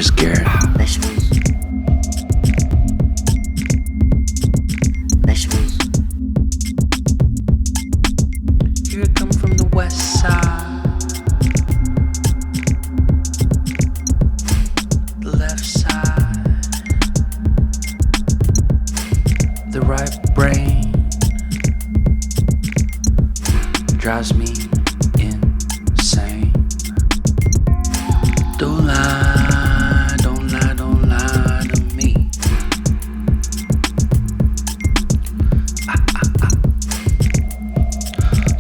Where's Garrett? Vegetables. Vegetables. Here I come from the west side, the left side, the right brain drives me insane. Don't lie, don't lie, don't lie to me.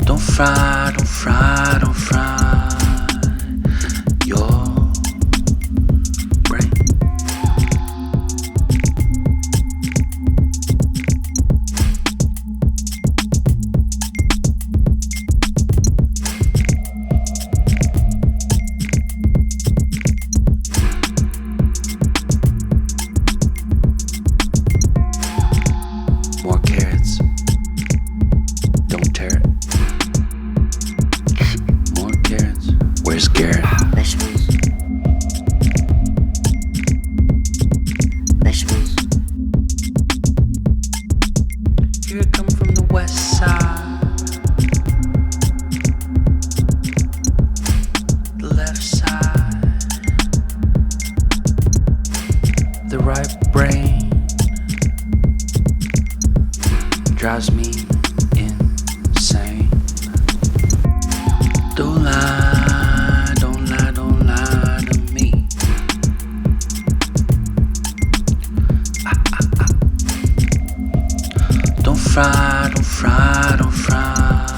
Don't fry, don't fry, don't fry your brain. More carrots. Don't tear it. More carrots. Where's Garrett? Vegetables. Vegetables. Here I come from the west side, the left side, the right brain drives me insane. Don't lie, don't lie, don't lie to me. Don't fry, don't fry, don't fry